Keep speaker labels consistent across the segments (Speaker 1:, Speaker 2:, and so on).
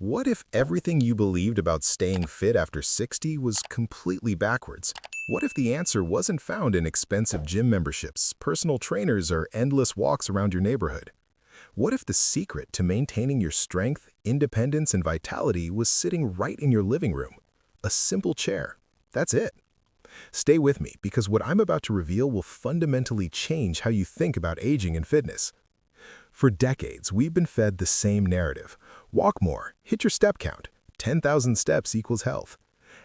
Speaker 1: What if everything you believed about staying fit after 60 was completely backwards? What if the answer wasn't found in expensive gym memberships, personal trainers, or endless walks around your neighborhood? What if the secret to maintaining your strength, independence, and vitality was sitting right in your living room? A simple chair. That's it. Stay with me because what I'm about to reveal will fundamentally change how you think about aging and fitness. For decades, we've been fed the same narrative. Walk more, hit your step count. 10,000 steps equals health.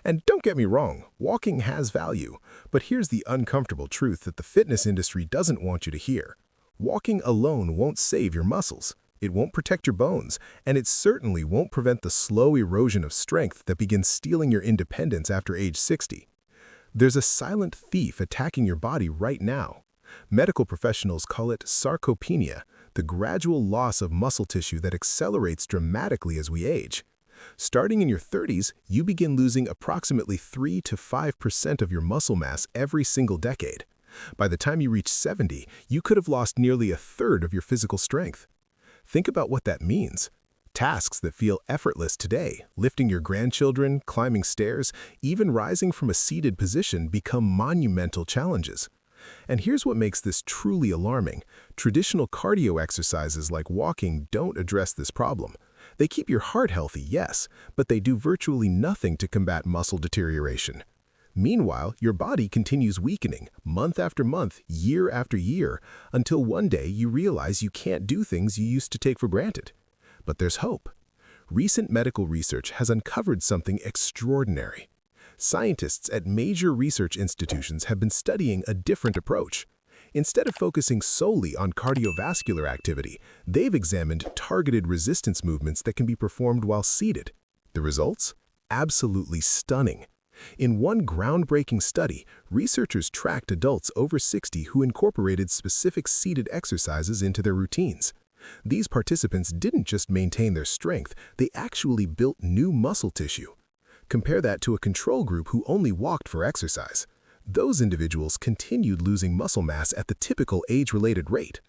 Speaker 1: And don't get me wrong, walking has value, but here's the uncomfortable truth that the fitness industry doesn't want you to hear. Walking alone won't save your muscles. It won't protect your bones, and it certainly won't prevent the slow erosion of strength that begins stealing your independence after age 60. There's a silent thief attacking your body right now. Medical professionals call it sarcopenia, the gradual loss of muscle tissue that accelerates dramatically as we age. Starting in your 30s, you begin losing approximately 3 to 5% of your muscle mass every single decade. By the time you reach 70, you could have lost nearly a third of your physical strength. Think about what that means. Tasks that feel effortless today, lifting your grandchildren, climbing stairs, even rising from a seated position become monumental challenges. And here's what makes this truly alarming. Traditional cardio exercises like walking don't address this problem. They keep your heart healthy, yes, but they do virtually nothing to combat muscle deterioration. Meanwhile, your body continues weakening, month after month, year after year, until one day you realize you can't do things you used to take for granted. But there's hope. Recent medical research has uncovered something extraordinary. Scientists at major research institutions have been studying a different approach. Instead of focusing solely on cardiovascular activity, they've examined targeted resistance movements that can be performed while seated. The results? Absolutely stunning. In one groundbreaking study, researchers tracked adults over 60 who incorporated specific seated exercises into their routines. These participants didn't just maintain their strength, they actually built new muscle tissue. Compare that to a control group who only walked for exercise. Those individuals continued losing muscle mass at the typical age-related rate.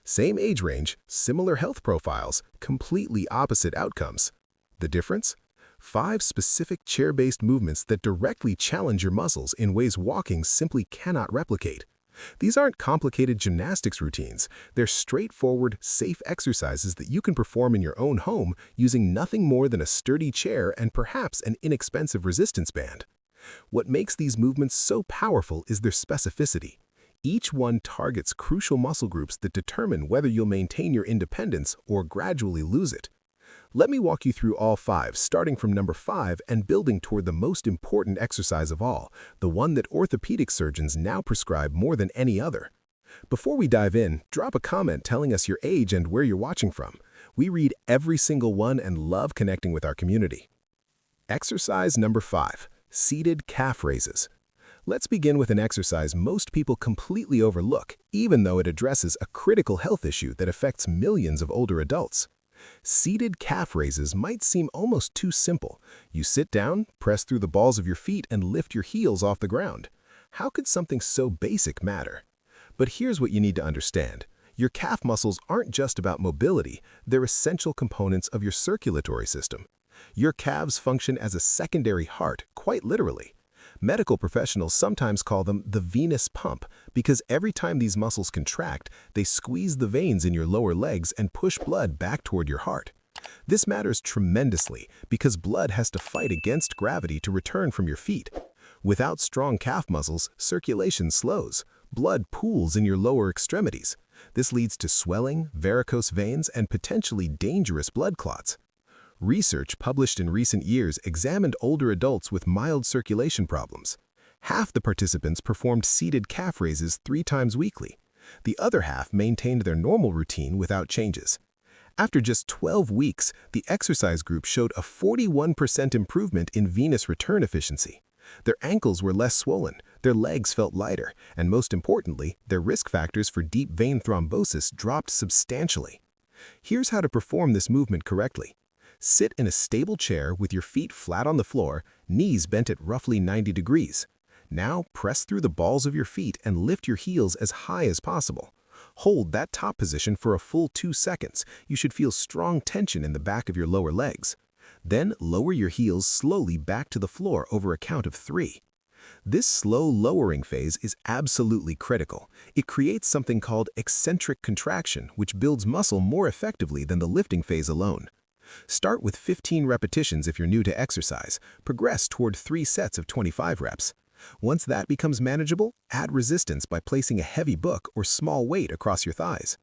Speaker 1: Same age range, similar health profiles, completely opposite outcomes. The difference? 5 specific chair-based movements that directly challenge your muscles in ways walking simply cannot replicate. These aren't complicated gymnastics routines. They're straightforward, safe exercises that you can perform in your own home using nothing more than a sturdy chair and perhaps an inexpensive resistance band. What makes these movements so powerful is their specificity. Each one targets crucial muscle groups that determine whether you'll maintain your independence or gradually lose it. Let me walk you through all 5, starting from number 5 and building toward the most important exercise of all, the one that orthopedic surgeons now prescribe more than any other. Before we dive in, drop a comment telling us your age and where you're watching from. We read every single one and love connecting with our community. Exercise number 5, seated calf raises. Let's begin with an exercise most people completely overlook, even though it addresses a critical health issue that affects millions of older adults. Seated calf raises might seem almost too simple. You sit down, press through the balls of your feet, and lift your heels off the ground. How could something so basic matter? But here's what you need to understand. Your calf muscles aren't just about mobility, they're essential components of your circulatory system. Your calves function as a secondary heart, quite literally. Medical professionals sometimes call them the venous pump because every time these muscles contract, they squeeze the veins in your lower legs and push blood back toward your heart. This matters tremendously because blood has to fight against gravity to return from your feet. Without strong calf muscles, circulation slows. Blood pools in your lower extremities. This leads to swelling, varicose veins, and potentially dangerous blood clots. Research published in recent years examined older adults with mild circulation problems. Half the participants performed seated calf raises 3 times weekly. The other half maintained their normal routine without changes. After just 12 weeks, the exercise group showed a 41% improvement in venous return efficiency. Their ankles were less swollen, their legs felt lighter, and most importantly, their risk factors for deep vein thrombosis dropped substantially. Here's how to perform this movement correctly. Sit in a stable chair with your feet flat on the floor, knees bent at roughly 90 degrees. Now press through the balls of your feet and lift your heels as high as possible. Hold that top position for a full 2 seconds. You should feel strong tension in the back of your lower legs. Then lower your heels slowly back to the floor over a count of 3. This slow lowering phase is absolutely critical. It creates something called eccentric contraction, which builds muscle more effectively than the lifting phase alone. Start with 15 repetitions if you're new to exercise. Progress toward 3 sets of 25 reps. Once that becomes manageable, add resistance by placing a heavy book or small weight across your thighs.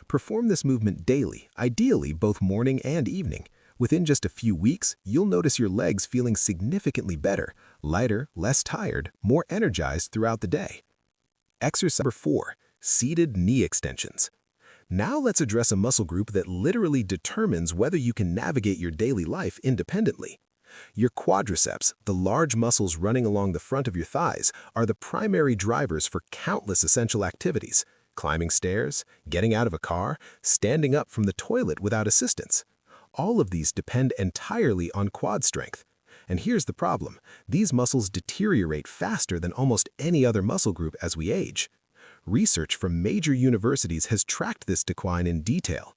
Speaker 1: Perform this movement daily, ideally both morning and evening. Within just a few weeks, you'll notice your legs feeling significantly better, lighter, less tired, more energized throughout the day. Exercise number 4, seated knee extensions. Now let's address a muscle group that literally determines whether you can navigate your daily life independently. Your quadriceps, the large muscles running along the front of your thighs, are the primary drivers for countless essential activities: climbing stairs, getting out of a car, standing up from the toilet without assistance. All of these depend entirely on quad strength. And here's the problem: these muscles deteriorate faster than almost any other muscle group as we age. Research from major universities has tracked this decline in detail.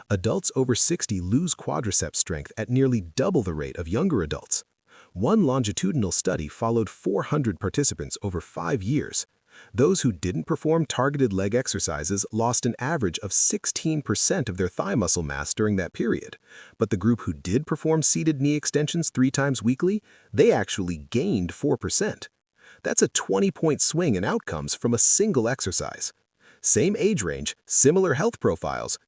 Speaker 1: Adults over 60 lose quadriceps strength at nearly double the rate of younger adults. One longitudinal study followed 400 participants over 5 years. Those who didn't perform targeted leg exercises lost an average of 16% of their thigh muscle mass during that period. But the group who did perform seated knee extensions 3 times weekly, they actually gained 4%. That's a 20-point swing in outcomes from a single exercise. Same age range, similar health profiles.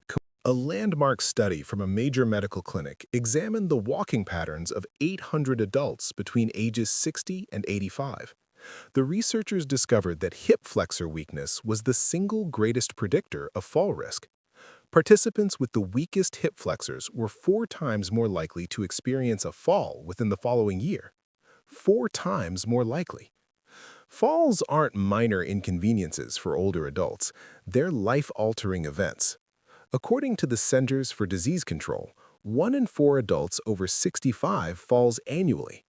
Speaker 1: A landmark study from a major medical clinic examined the walking patterns of 800 adults between ages 60 and 85. The researchers discovered that hip flexor weakness was the single greatest predictor of fall risk. Participants with the weakest hip flexors were 4 times more likely to experience a fall within the following year. 4 times more likely. Falls aren't minor inconveniences for older adults. They're life-altering events. According to the Centers for Disease Control, 1 in 4 adults over 65 falls annually.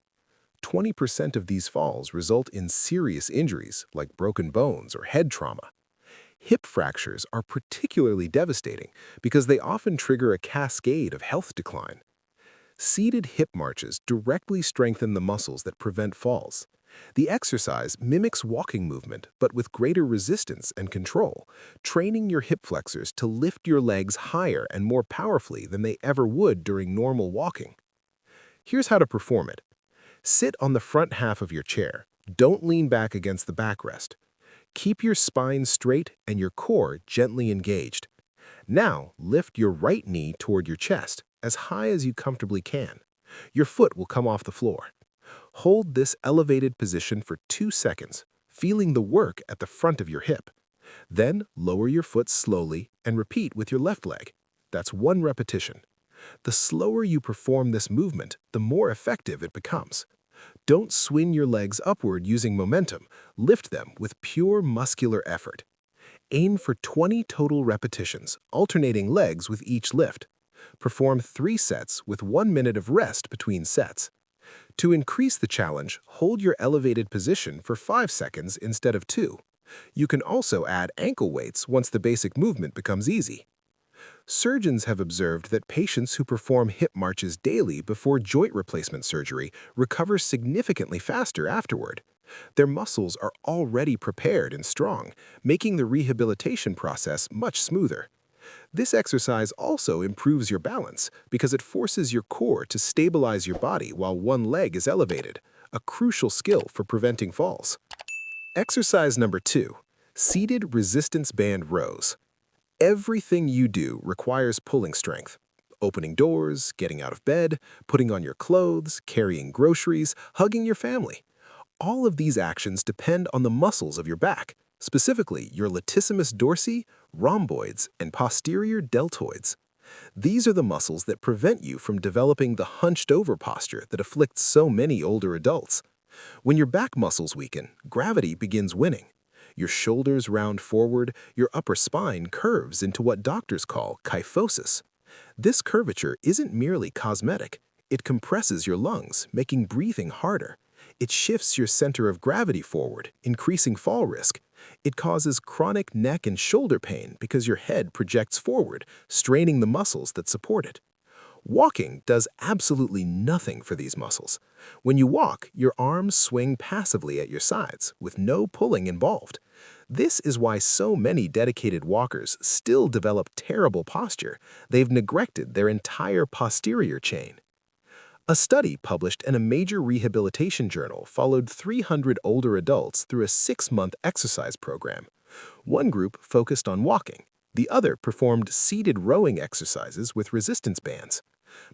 Speaker 1: 20% of these falls result in serious injuries like broken bones or head trauma. Hip fractures are particularly devastating because they often trigger a cascade of health decline. Seated hip marches directly strengthen the muscles that prevent falls. The exercise mimics walking movement, but with greater resistance and control, training your hip flexors to lift your legs higher and more powerfully than they ever would during normal walking. Here's how to perform it. Sit on the front half of your chair. Don't lean back against the backrest. Keep your spine straight and your core gently engaged. Now, lift your right knee toward your chest, as high as you comfortably can. Your foot will come off the floor. Hold this elevated position for 2 seconds, feeling the work at the front of your hip. Then lower your foot slowly and repeat with your left leg. That's 1 repetition. The slower you perform this movement, the more effective it becomes. Don't swing your legs upward using momentum. Lift them with pure muscular effort. Aim for 20 total repetitions, alternating legs with each lift. Perform 3 sets with 1 minute of rest between sets. To increase the challenge, hold your elevated position for 5 seconds instead of 2. You can also add ankle weights once the basic movement becomes easy. Surgeons have observed that patients who perform hip marches daily before joint replacement surgery recover significantly faster afterward. Their muscles are already prepared and strong, making the rehabilitation process much smoother. This exercise also improves your balance because it forces your core to stabilize your body while one leg is elevated, a crucial skill for preventing falls. Exercise number 2, seated resistance band rows. Everything you do requires pulling strength. Opening doors, getting out of bed, putting on your clothes, carrying groceries, hugging your family. All of these actions depend on the muscles of your back, specifically your latissimus dorsi, rhomboids, and posterior deltoids. These are the muscles that prevent you from developing the hunched-over posture that afflicts so many older adults. When your back muscles weaken, gravity begins winning. Your shoulders round forward, your upper spine curves into what doctors call kyphosis. This curvature isn't merely cosmetic. It compresses your lungs, making breathing harder. It shifts your center of gravity forward, increasing fall risk. It causes chronic neck and shoulder pain because your head projects forward, straining the muscles that support it. Walking does absolutely nothing for these muscles. When you walk, your arms swing passively at your sides, with no pulling involved. This is why so many dedicated walkers still develop terrible posture. They've neglected their entire posterior chain. A study published in a major rehabilitation journal followed 300 older adults through a 6-month exercise program. One group focused on walking. The other performed seated rowing exercises with resistance bands.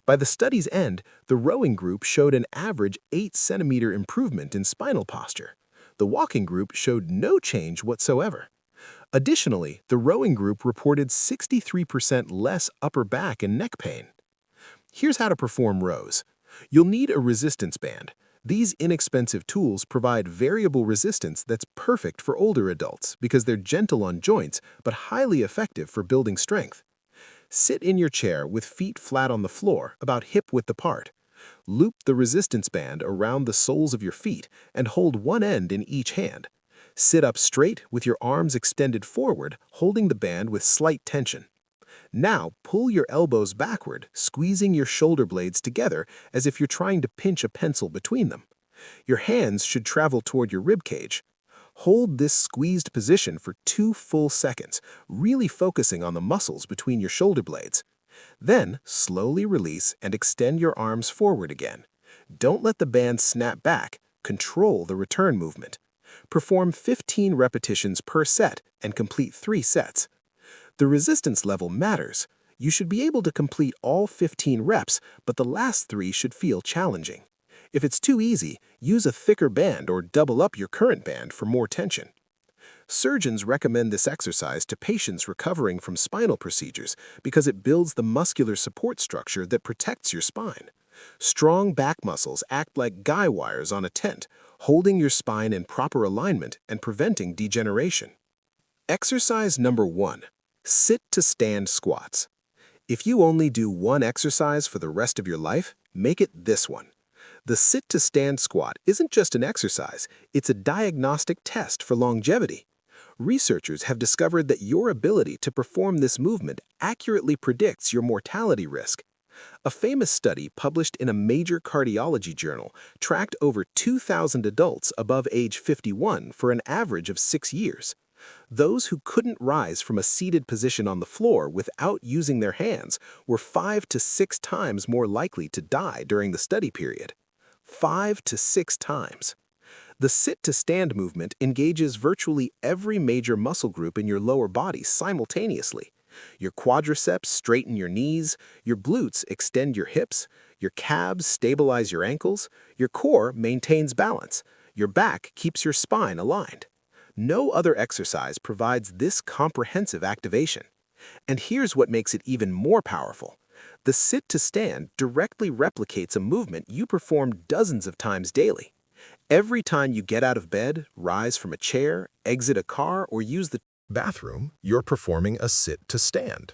Speaker 1: By the study's end, the rowing group showed an average 8-centimeter improvement in spinal posture. The walking group showed no change whatsoever. Additionally, the rowing group reported 63% less upper back and neck pain. Here's how to perform rows. You'll need a resistance band. These inexpensive tools provide variable resistance that's perfect for older adults because they're gentle on joints but highly effective for building strength. Sit in your chair with feet flat on the floor, about hip-width apart. Loop the resistance band around the soles of your feet and hold one end in each hand. Sit up straight with your arms extended forward, holding the band with slight tension. Now, pull your elbows backward, squeezing your shoulder blades together as if you're trying to pinch a pencil between them. Your hands should travel toward your rib cage. Hold this squeezed position for 2 full seconds, really focusing on the muscles between your shoulder blades. Then, slowly release and extend your arms forward again. Don't let the band snap back. Control the return movement. Perform 15 repetitions per set and complete 3 sets. The resistance level matters. You should be able to complete all 15 reps, but the last 3 should feel challenging. If it's too easy, use a thicker band or double up your current band for more tension. Surgeons recommend this exercise to patients recovering from spinal procedures because it builds the muscular support structure that protects your spine. Strong back muscles act like guy wires on a tent, holding your spine in proper alignment and preventing degeneration. Exercise number 1. Sit-to-stand squats. If you only do one exercise for the rest of your life, make it this one. The sit-to-stand squat isn't just an exercise, it's a diagnostic test for longevity. Researchers have discovered that your ability to perform this movement accurately predicts your mortality risk. A famous study published in a major cardiology journal tracked over 2,000 adults above age 51 for an average of 6 years. Those who couldn't rise from a seated position on the floor without using their hands were 5 to 6 times more likely to die during the study period. 5 to 6 times. The sit-to-stand movement engages virtually every major muscle group in your lower body simultaneously. Your quadriceps straighten your knees, your glutes extend your hips, your calves stabilize your ankles, your core maintains balance, your back keeps your spine aligned. No other exercise provides this comprehensive activation. And here's what makes it even more powerful. The sit-to-stand directly replicates a movement you perform dozens of times daily. Every time you get out of bed, rise from a chair, exit a car, or use the bathroom, you're performing a sit-to-stand.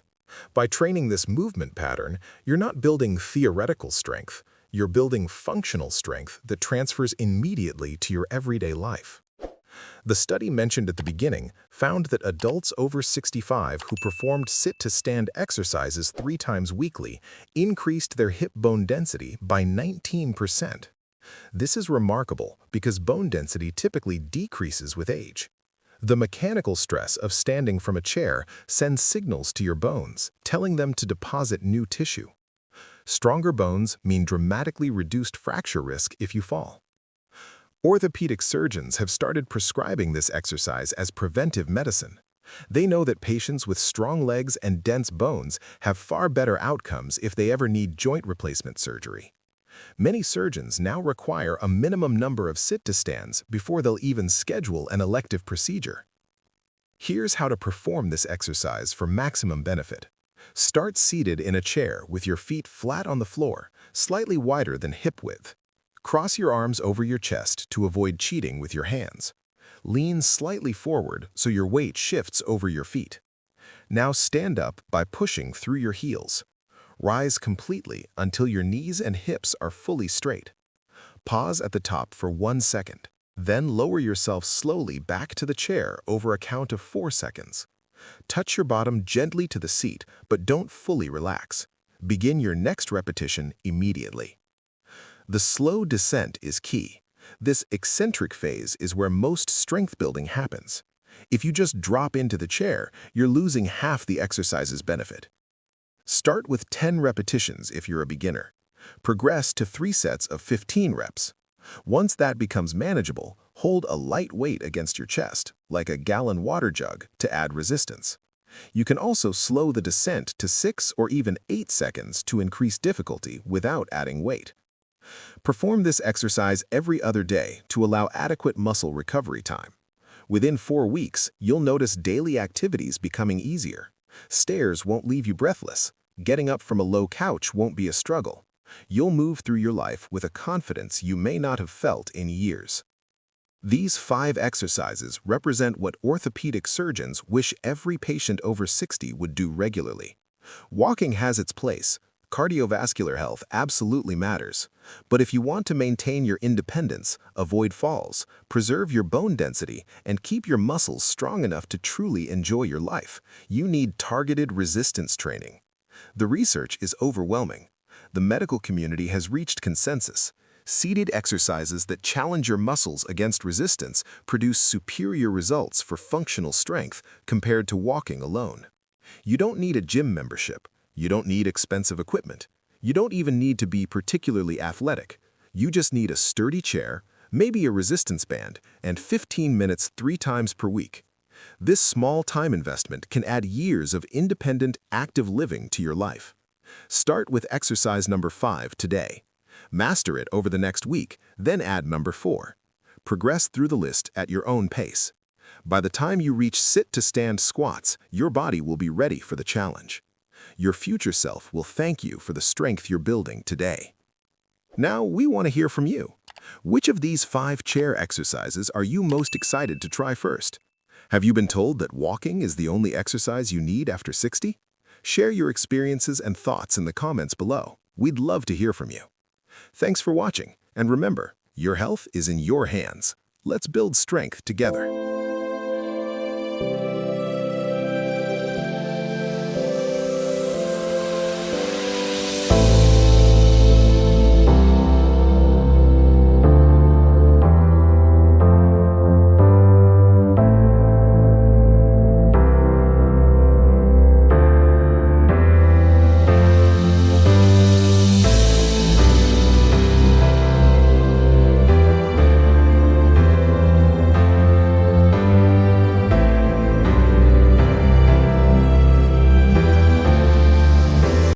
Speaker 1: By training this movement pattern, you're not building theoretical strength, you're building functional strength that transfers immediately to your everyday life. The study mentioned at the beginning found that adults over 65 who performed sit-to-stand exercises 3 times weekly increased their hip bone density by 19%. This is remarkable because bone density typically decreases with age. The mechanical stress of standing from a chair sends signals to your bones, telling them to deposit new tissue. Stronger bones mean dramatically reduced fracture risk if you fall. Orthopedic surgeons have started prescribing this exercise as preventive medicine. They know that patients with strong legs and dense bones have far better outcomes if they ever need joint replacement surgery. Many surgeons now require a minimum number of sit-to-stands before they'll even schedule an elective procedure. Here's how to perform this exercise for maximum benefit. Start seated in a chair with your feet flat on the floor, slightly wider than hip width. Cross your arms over your chest to avoid cheating with your hands. Lean slightly forward so your weight shifts over your feet. Now stand up by pushing through your heels. Rise completely until your knees and hips are fully straight. Pause at the top for 1 second. Then lower yourself slowly back to the chair over a count of 4 seconds. Touch your bottom gently to the seat, but don't fully relax. Begin your next repetition immediately. The slow descent is key. This eccentric phase is where most strength building happens. If you just drop into the chair, you're losing half the exercise's benefit. Start with 10 repetitions if you're a beginner. Progress to 3 sets of 15 reps. Once that becomes manageable, hold a light weight against your chest, like a gallon water jug, to add resistance. You can also slow the descent to 6 or even 8 seconds to increase difficulty without adding weight. Perform this exercise every other day to allow adequate muscle recovery time. Within 4 weeks, you'll notice daily activities becoming easier. Stairs won't leave you breathless. Getting up from a low couch won't be a struggle. You'll move through your life with a confidence you may not have felt in years. These 5 exercises represent what orthopedic surgeons wish every patient over 60 would do regularly. Walking has its place. Cardiovascular health absolutely matters. But if you want to maintain your independence, avoid falls, preserve your bone density, and keep your muscles strong enough to truly enjoy your life, you need targeted resistance training. The research is overwhelming. The medical community has reached consensus. Seated exercises that challenge your muscles against resistance produce superior results for functional strength compared to walking alone. You don't need a gym membership. You don't need expensive equipment. You don't even need to be particularly athletic. You just need a sturdy chair, maybe a resistance band, and 15 minutes 3 times per week. This small time investment can add years of independent, active living to your life. Start with exercise number 5 today. Master it over the next week, then add number 4. Progress through the list at your own pace. By the time you reach sit-to-stand squats, your body will be ready for the challenge. Your future self will thank you for the strength you're building today. Now, we want to hear from you. Which of these 5 chair exercises are you most excited to try first? Have you been told that walking is the only exercise you need after 60? Share your experiences and thoughts in the comments below. We'd love to hear from you. Thanks for watching, and remember, your health is in your hands. Let's build strength together.